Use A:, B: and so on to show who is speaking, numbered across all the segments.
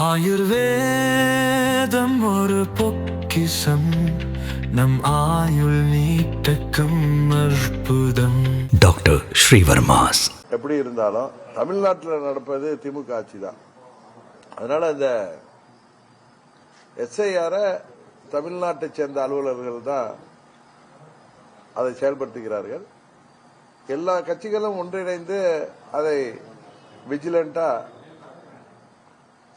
A: ஆயுர்வேதம் ஒரு பொக்கிஷம் நம் ஆயுள் நீட்டக்கும் அற்புதம். டாக்டர் ஸ்ரீவர்மாஸ்.
B: எப்படி இருந்தாலும் தமிழ்நாட்டில் நடப்பது திமுக ஆட்சி தான். அதனால இந்த SIR தமிழ்நாட்டை சேர்ந்த அலுவலர்கள் தான் அதை செயல்படுத்துகிறார்கள். எல்லா கட்சிகளும் ஒன்றிணைந்து அதை விஜிலண்டா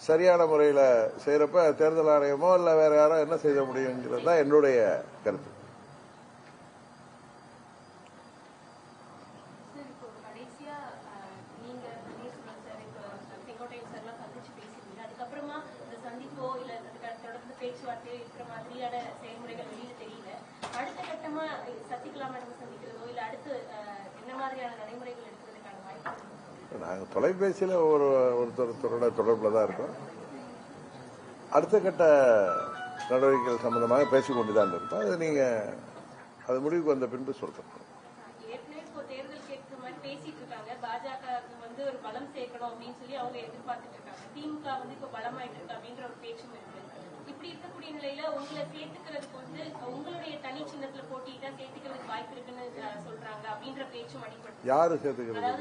B: சரியான முறையில் செய்யறப்ப தேர்தல் ஆணையமோ இல்ல வேற யாரோ என்ன செய்ய முடியுங்கிறது தான் என்னுடைய கருத்து. நாங்கள் தொலைபேசியில் ஒருத்தரோட தொடர்பில் தான் இருக்கோம். அடுத்த கட்ட நடவடிக்கைகள் சம்பந்தமாக பேசிக்கொண்டுதான் இருக்கோம். அது நீங்க அது முடிவுக்கு வந்த பின்பு சொல்றோம். யாரு சேர்த்துக்கிறது?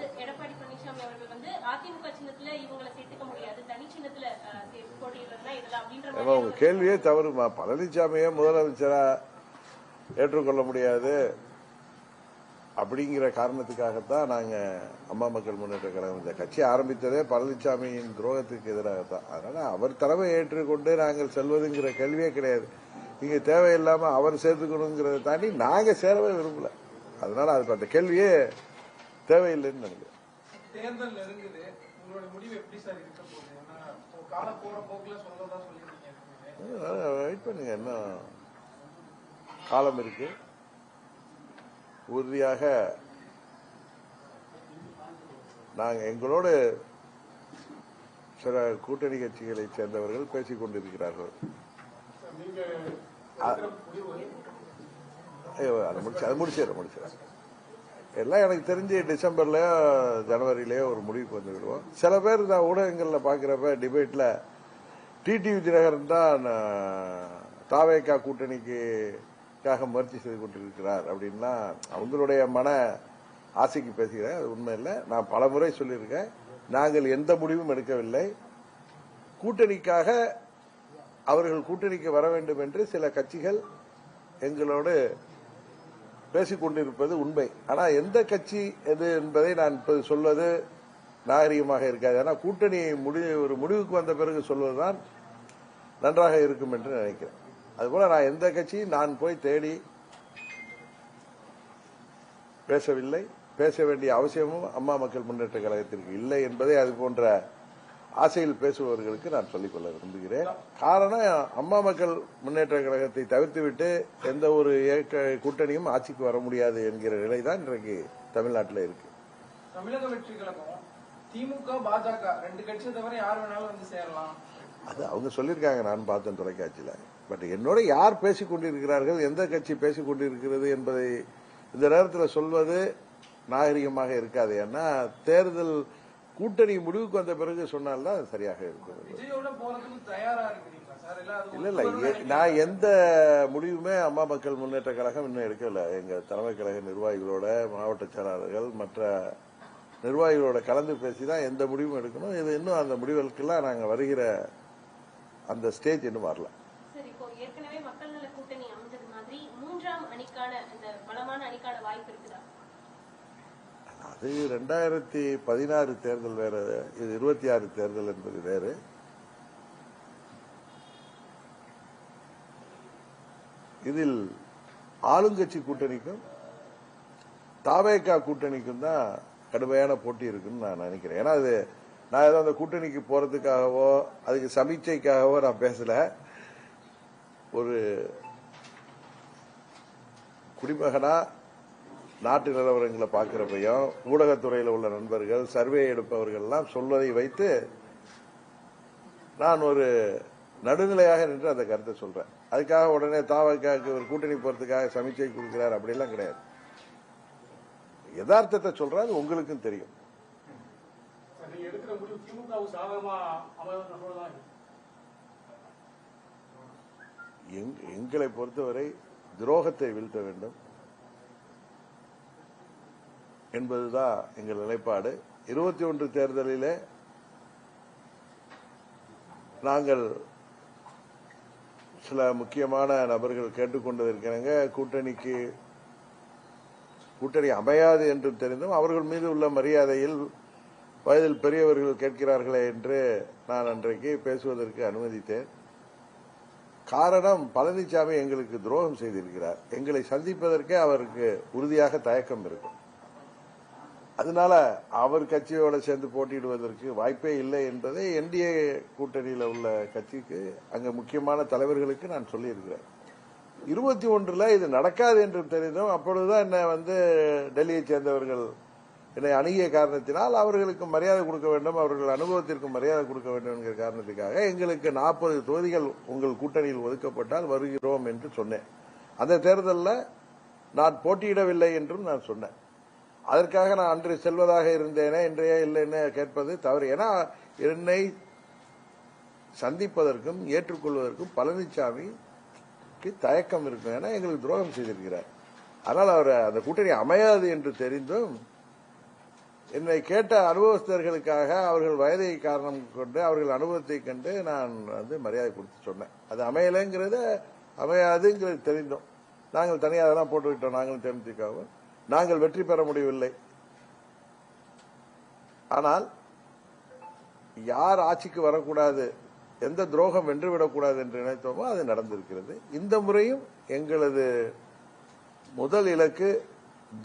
B: உங்க கேள்வியே தவறுமா. பழனிசாமியே முதலமைச்சரா ஏற்றுக்கொள்ள முடியாது அப்படிங்கிற காரணத்துக்காகத்தான் நாங்க அம்மா மக்கள் முன்னேற்ற கழகம் இந்த கட்சி ஆரம்பித்ததே பழனிசாமியின் துரோகத்துக்கு எதிராகத்தான். அதனால அவர் தலைமை ஏற்றுக்கொண்டு நாங்கள் செல்வதுங்கிற கேள்வியே கிடையாது. இங்க தேவையில்லாம அவர் சேர்த்துக்கணுங்கிறத தாண்டி நாங்க சேரவே விரும்பல. அதனால அது அந்த கேள்வியே தேவையில்லைன்னு நினைக்கிறேன்.
C: தேர்தல் நெருங்குது, உங்களோட முடிவு எப்படி சார் இருக்க போகுது? கால போற போக்குல சொல்லதா சொல்லிருக்கீங்க.
B: வெயிட் பண்ணுங்க, இன்னும் காலம் இருக்கு. உறுதியாக நாங்கள் எங்களோடு சில கூட்டணி கட்சிகளை சேர்ந்தவர்கள் பேசிக் கொண்டிருக்கிறார்கள். அது முடிச்சிடறேன். எல்லாம் எனக்கு தெரிஞ்சு டிசம்பர்லயோ ஜனவரியிலயோ ஒரு முடிவுக்கு வந்து விடுவோம். சில பேர் நான் ஊடகங்களில் பார்க்கிறப்ப டிபேட்ல டிடிவி தினகரன் தான் தாவேகா கூட்டணிக்காக முயற்சி செய்து கொண்டிருக்கிறார் அப்படின்னா அவங்களுடைய மன ஆசைக்கு பேசுகிறேன். அது உண்மை இல்லை. நான் பல முறை சொல்லியிருக்கேன், நாங்கள் எந்த முடிவும் எடுக்கவில்லை. கூட்டணிக்காக அவர்கள் கூட்டணிக்கு வர வேண்டும் என்று சில கட்சிகள் எங்களோடு பேசிக் கொண்டிருப்பது உண்மை. ஆனா எந்த கட்சி எது என்பதை நான் இப்போது சொல்வது நாகரிகமாக இருக்காது. ஆனா கூட்டணி ஒரு முடிவுக்கு வந்த பிறகு சொல்வதுதான் நன்றாக இருக்கும் என்று நினைக்கிறேன். அதுபோல நான் எந்த கட்சியும் நான் போய் தேடி பேசவில்லை. பேச வேண்டிய அவசியமும் அம்மா மக்கள் முன்னேற்ற கழகத்திற்கு இல்லை என்பதை அது போன்ற ஆசையில் பேசுபவர்களுக்கு நான் சொல்லிக்கொள்ள விரும்புகிறேன். காரணம், அம்மா மக்கள் முன்னேற்ற கழகத்தை தவிர்த்துவிட்டு எந்த ஒரு கூட்டணியும் ஆட்சிக்கு வர முடியாது என்கிற நிலைதான் இன்றைக்கு தமிழ்நாட்டில் இருக்கு.
C: தமிழக வெற்றி கழகம் திமுக பாஜக ரெண்டு கட்சியை தவிர யார் வேணாலும் வந்து சேரலாம்,
B: அது அவங்க சொல்லியிருக்காங்க. நான் பார்த்தேன் தொலைக்காட்சியில். பட் என்னோட யார் பேசிக் கொண்டிருக்கிறார்கள், எந்த கட்சி பேசிக் கொண்டிருக்கிறது என்பதை இந்த நேரத்தில் சொல்வது நாகரிகமாக இருக்காது. ஏன்னா தேர்தல் கூட்டணி முடிவுக்கு வந்த பிறகு சொன்னால்தான் சரியாக இருக்கும். இல்ல நான் எந்த முடிவுமே அம்மா மக்கள் முன்னேற்ற கழகம் இன்னும் எடுக்கல. எங்க தலைமை கழக நிர்வாகிகளோட, மாவட்ட செயலாளர்கள், மற்ற நிர்வாகிகளோட கலந்து பேசிதான் எந்த முடிவும் எடுக்கணும். இது இன்னும் அந்த முடிவுகளுக்கெல்லாம் நாங்க வருகிற அந்த ஸ்டேஜ் இன்னும் வரல. அது 2016 தேர்தல் வேற, இது 26 தேர்தல் என்பது வேறு. இதில் ஆளுங்கட்சி கூட்டணிக்கும் தாவேகா கூட்டணிக்கும் தான் கடுமையான போட்டி இருக்குன்னு நான் நினைக்கிறேன். ஏன்னா அது நான் ஏதோ அந்த கூட்டணிக்கு போறதுக்காகவோ அதுக்கு சமீட்சைக்காகவோ நான் பேசல. ஒரு குடிமகனா நாட்டு நிலவரங்களை பார்க்கிறப்பையும் ஊடகத்துறையில் உள்ள நண்பர்கள், சர்வே எடுப்பவர்கள் எல்லாம் சொல்வதை வைத்து நான் ஒரு நடுநிலையாக நின்று அந்த கருத்தை சொல்றேன். அதுக்காக உடனே தாவக்காக்கு ஒரு கூட்டணி போறதுக்காக சமீட்சை கொடுக்கிறார் அப்படிலாம் கிடையாது. யதார்த்தத்தை சொல்றேன், அது உங்களுக்கும் தெரியும். எங்களை பொறுத்தவரை துரோகத்தை வீழ்த்த வேண்டும் என்பதுதான் எங்கள் நிலைப்பாடு. 21 தேர்தலிலே நாங்கள் சில முக்கியமான நபர்கள் கேட்டுக்கொண்டிருக்கிறாங்க. கூட்டணி அமையாது என்று தெரிந்தும் அவர்கள் மீது உள்ள மரியாதையில் வயதில் பெரியவர்கள் கேட்கிறார்களே என்று நான் அன்றைக்கு பேசுவதற்கு அனுமதித்தேன். காரணம், பழனிசாமி எங்களுக்கு துரோகம் செய்திருக்கிறார். எங்களை சந்திப்பதற்கே அவருக்கு உறுதியாக தயக்கம் இருக்கும். அதனால அவர் கட்சியோட சேர்ந்து போட்டியிடுவதற்கு வாய்ப்பே இல்லை என்பதை என்டிஏ கூட்டணியில் உள்ள கட்சிக்கு அங்க முக்கியமான தலைவர்களுக்கு நான் சொல்லியிருக்கிறேன். 21 இது நடக்காது என்று தெரிந்தும் அப்பொழுதுதான் என்ன டெல்லியை சேர்ந்தவர்கள் என்னை அணுகிய காரணத்தினால் அவர்களுக்கு மரியாதை கொடுக்க வேண்டும், அவர்கள் அனுபவத்திற்கு மரியாதை கொடுக்க வேண்டும் என்கிற காரணத்துக்காக எங்களுக்கு 40 தொகுதிகள் உங்கள் கூட்டணியில் ஒதுக்கப்பட்டால் வருகிறோம் என்று சொன்னேன். அந்த தேர்தலில் நான் போட்டியிடவில்லை என்றும் நான் சொன்னேன். அதற்காக நான் அன்று செல்வதாக இருந்தேனே இன்றைய இல்லைன்னு கேட்பது தவறு. ஏன்னா என்னை சந்திப்பதற்கும் ஏற்றுக்கொள்வதற்கும் பழனிசாமிக்கு தயக்கம் இருக்கும். ஏன்னா எங்களுக்கு துரோகம் செய்திருக்கிறார். அதனால் அவர் அந்த கூட்டணி அமையாது என்று தெரிந்தும் என்னை கேட்ட அனுபவஸ்தர்களுக்காக அவர்கள் வயதை காரணம் கொண்டு அவர்கள் அனுபவத்தை கண்டு நான் மரியாதை கொடுத்து சொன்னேன். அது அமையலைங்கிறது அமையாதுங்கிறது தெரிந்தோம். நாங்கள் தனியாக தான் போட்டுவிட்டோம். நாங்களும் தேமுதிகவும் நாங்கள் வெற்றி பெற முடியவில்லை. ஆனால் யார் ஆட்சிக்கு வரக்கூடாது, எந்த துரோகம் வென்றுவிடக்கூடாது என்று நினைத்தோமோ அது நடந்திருக்கிறது. இந்த முறையும் எங்களது முதல் இலக்கு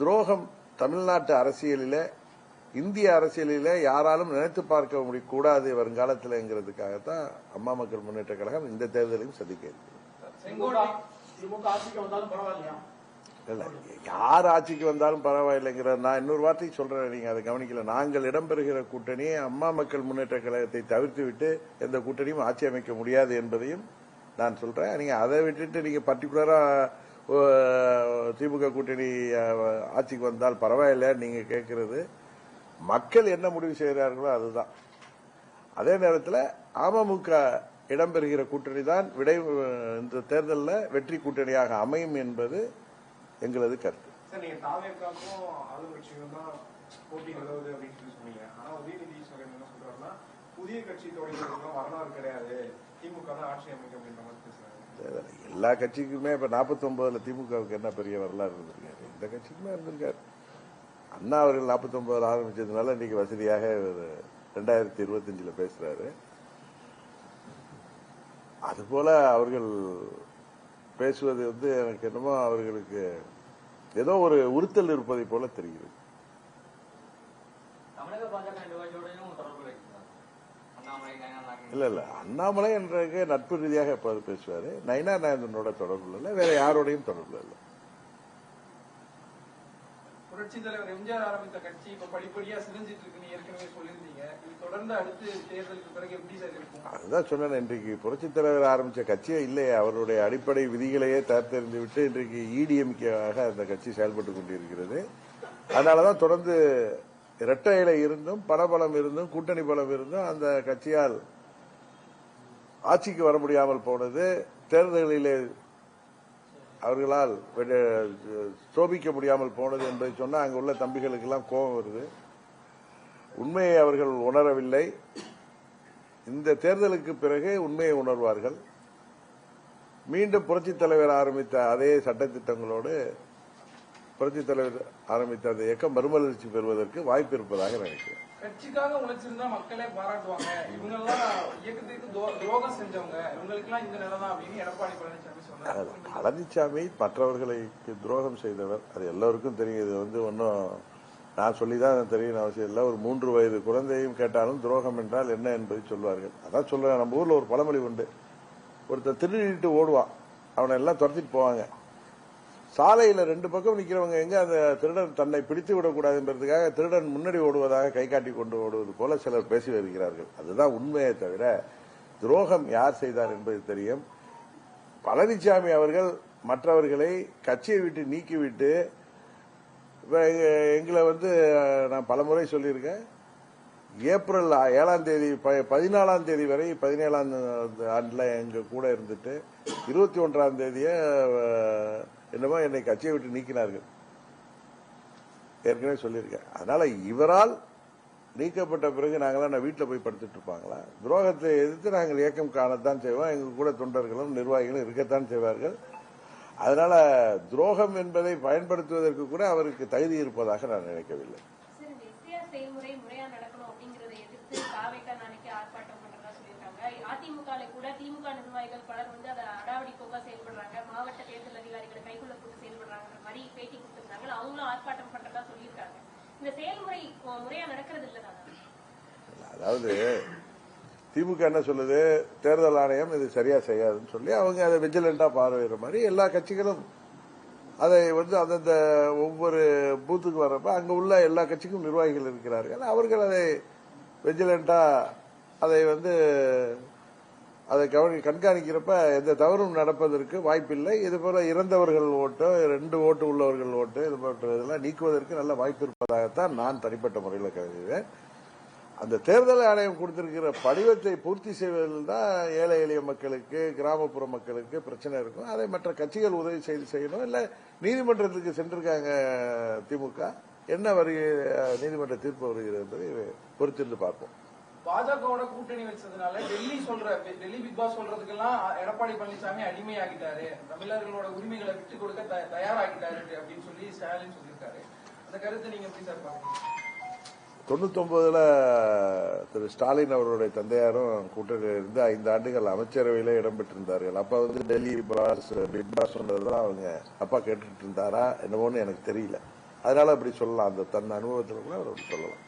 B: துரோகம் தமிழ்நாட்டு அரசியலிலே, இந்திய திமுக யாராலும் நினைத்து பார்க்க முடியக்கூடாது வருங்காலத்தில்ங்கிறதுக்காகத்தான் அம்மா மக்கள் முன்னேற்ற கழகம் இந்த தேர்தலையும் சந்திக்க இல்ல. யார் ஆட்சிக்கு வந்தாலும் பரவாயில்லைங்கிற நான் இன்னொரு வார்த்தை சொல்றேன், நீங்க அதை கவனிக்கல. நாங்கள் இடம்பெறுகிற கூட்டணி அம்மா மக்கள் முன்னேற்ற கழகத்தை தவிர்த்து விட்டு எந்த கூட்டணியும் ஆட்சி அமைக்க முடியாது என்பதையும் நான் சொல்றேன். நீங்க அதை விட்டுட்டு நீங்க பர்டிகுலரா திமுக கூட்டணி ஆட்சிக்கு வந்தால் பரவாயில்ல நீங்க கேட்கறது, மக்கள் என்ன முடிவு செய்கிறார்களோ அதுதான். அதே நேரத்தில் அமமுக இடம்பெறுகிற கூட்டணி தான் இந்த தேர்தலில் வெற்றி கூட்டணியாக அமையும் என்பது எங்களது கருத்து.
C: புதிய கட்சி வரலாறு கிடையாது, திமுக தான் ஆட்சி அமைக்க அப்படின்ற
B: எல்லா கட்சிக்குமே இப்ப 49 திமுகவுக்கு என்ன பெரிய வரலாறு இருந்திருக்காரு, இந்த கட்சிக்குமே இருந்திருக்காரு. அண்ணா அவர்கள் 49 ஆரம்பிச்சதுனால இன்னைக்கு வசதியாக 2025 பேசுறாரு. அதுபோல அவர்கள் பேசுவது எனக்கு என்னமோ அவர்களுக்கு ஏதோ ஒரு உறுத்தல் இருப்பதை போல தெரிகிறது. இல்ல அண்ணாமலை என்ற நட்பு ரீதியாக எப்போது பேசுவாரு. நயினா நாயந்தனோட தொடர்பு இல்லை, வேற யாரோடையும் தொடர்பு இல்லை.
C: புரட்சி தலைவர் எம்ஜிஆர் ஆரம்பித்த கட்சி இப்ப படிப்படியா சிரிஞ்சிட்டு இருக்குன்னு ஏற்கனவே சொல்லியிருந்தீங்க. இது தொடர்ந்து அடுத்து தேர்தலுக்கு பிறகு எப்படி சார் இருக்கும்? அதுதான்
B: சொன்னேன், இன்றைக்கு புரட்சி தலைவர் ஆரம்பிச்ச கட்சியே இல்லையே. அவருடைய அடிப்படை விதிகளையே தரித்தெறிந்து விட்டு இன்றைக்கு இடிஎம்கேவாக அந்த கட்சி செயல்பட்டுக் கொண்டிருக்கிறது. அதனாலதான் தொடர்ந்து இரட்டை இலை இருந்தும் பணபலம் இருந்தும் கூட்டணி பலம் இருந்தும் அந்த கட்சியால் ஆட்சிக்கு வர முடியாமல் போனது. தேர்தலிலே அவர்களால் சோபிக்க முடியாமல் போனது என்பதை சொன்னா அங்க உள்ள தம்பிகளுக்கு எல்லாம் கோபம் வருது. உண்மையை அவர்கள் உணரவில்லை. இந்த தேர்தலுக்கு பிறகு உண்மையை உணர்வார்கள். மீண்டும் புரட்சித் தலைவர் ஆரம்பித்த அதே சட்டத்திட்டங்களோடு புரட்சித் தலைவர் ஆரம்பித்த அந்த இயக்கம் மறுமலர்ச்சி பெறுவதற்கு வாய்ப்பு இருப்பதாக நினைக்கிறேன்.
C: கட்சிக்காக உழைச்சிருந்தா மக்களே பாராட்டுவாங்க. இவங்கெல்லாம் இயக்கத்திற்கு துரோகம் செஞ்சவங்க, இவங்களுக்கெல்லாம் இந்த நிலை தான் அப்படின்னு எடப்பாடி பழனிசாமி சொன்னார்.
B: பழனிசாமி மற்றவர்களுக்கு துரோகம் செய்தவர், அது எல்லோருக்கும் தெரியும். இது ஒன்னும் நான் சொல்லிதான் தெரியும் அவசியம் இல்லை. ஒரு 3 வயது குழந்தையும் கேட்டாலும் துரோகம் என்றால் என்ன என்பதை சொல்வார்கள். அதான் சொல்றேன், நம்ம ஊர்ல ஒரு பழமொழி உண்டு, ஒருத்தர் திருடிட்டு ஓடுவான், அவனை எல்லாம் துரத்திட்டு போவாங்க. சாலையில 2 பக்கம் நிக்கிறவங்க எங்க அந்த திருடன் தன்னை பிடித்து விடக்கூடாது என்பதற்காக திருடன் முன்னாடி ஓடுவதாக கை காட்டி கொண்டு ஓடுவது போல சிலர் பேசி வருகிறார்கள். அதுதான் உண்மையை தவிர துரோகம் யார் செய்தார் என்பது தெரியும். பழனிசாமி அவர்கள் மற்றவர்களை கட்சியை விட்டு நீக்கிவிட்டு எங்களை நான் பலமுறை சொல்லியிருக்கேன், ஏப்ரல் 7ஆம் தேதி 14ஆம் தேதி வரை 17ஆம் ஆண்டுல எங்க கூட இருந்துட்டு 21ஆம் தேதிய என்னமோ என்னை கட்சியை விட்டு நீக்கினார்கள். ஏற்கனவே சொல்லியிருக்கேன். அதனால இவரால் நீக்கப்பட்ட பிறகு நாங்களாம் வீட்டில் போய் படுத்துட்டு இருப்பாங்களா? துரோகத்தை எதிர்த்து நாங்கள் இயக்கம் காணத்தான் செய்வோம். எங்க கூட தொண்டர்களும் நிர்வாகிகளும் இருக்கத்தான் செய்வார்கள். அதனால துரோகம் என்பதை பயன்படுத்துவதற்கு கூட அவருக்கு தகுதி இருப்பதாக நான் நினைக்கவில்லை.
D: செயல்முறை முறையா நடக்கணும் அப்படிங்கறதை எதிர்த்து தாவேகா நாளைக்கு ஆர்ப்பாட்டம் பண்றதா சொல்லியிருக்காங்க. அதிமுக கூட திமுக நிர்வாகிகள் பலர் அதை அடாவடி போக்கா செயல்படுறாங்க, மாவட்ட தேர்தல் அதிகாரிகளை கைக்குள்ள போட்டு செயல்படுறாங்க மாதிரி பேட்டி கொடுத்திருந்தாங்க. அவங்களும் ஆர்ப்பாட்டம் பண்றதா சொல்லியிருக்காங்க. இந்த செயல்முறை முறையா நடக்கிறது இல்லதானா?
B: அதாவது திமுக என்ன சொல்லுது, தேர்தல் ஆணையம் இது சரியா செய்யாதுன்னு சொல்லி அவங்க அதை விஜிலண்டா பார்வையிற மாதிரி எல்லா கட்சிகளும் அதை அந்தந்த ஒவ்வொரு பூத்துக்கு வர்றப்ப அங்க உள்ள எல்லா கட்சிக்கும் நிர்வாகிகள் இருக்கிறார்கள். அவர்கள் அதை விஜிலண்டா அதை அதை கண்காணிக்கிறப்ப எந்த தவறும் நடப்பதற்கு வாய்ப்பில்லை. இது போல இறந்தவர்கள் ஓட்டு, 2 ஓட்டு உள்ளவர்கள் ஓட்டு, இது போன்றதெல்லாம் நீக்குவதற்கு நல்ல வாய்ப்பு இருப்பதாகத்தான் நான் தனிப்பட்ட முறையில் கருதுகிறேன். அந்த தேர்தல் ஆணையம் கொடுத்திருக்கிற படிவத்தை பூர்த்தி செய்வதில் தான் ஏழை எளிய மக்களுக்கு, கிராமப்புற மக்களுக்கு பிரச்சனை இருக்கும். அதை மற்ற கட்சிகள் உதவி செய்யணும். இல்ல நீதிமன்றத்துக்கு சென்றிருக்காங்க திமுக, என்ன நீதிமன்ற தீர்ப்பு வருகிறது என்பதை பொறுத்திருந்து பார்ப்போம்.
C: பாஜகவோட கூட்டணி வச்சதுனால டெல்லி பிக் பாஸ் சொல்றதுக்கெல்லாம் எடப்பாடி பழனிசாமி அடிமையாகிட்டாரு, தமிழர்களோட உரிமைகளை விட்டுக் கொடுக்க தயாராகிட்டாரு அப்படின்னு சொல்லி ஸ்டாலின் சொல்லியிருக்காரு. அந்த கருத்தை நீங்க எப்படி சார் பாக்குறீங்க?
B: 99 திரு ஸ்டாலின் அவர்களுடைய தந்தையாரும் கூட்டணியில் இருந்து 5 ஆண்டுகள் அமைச்சரவையில இடம்பெற்றிருந்தார்கள். அப்ப டெல்லி பிக் பாஸ் சொன்னதுதான் அவங்க அப்பா கேட்டுட்டு இருந்தாரா என்னமோன்னு எனக்கு தெரியல. அதனால அப்படி சொல்லலாம். அந்த அனுபவத்தில் கூட அவர் சொல்லலாம்.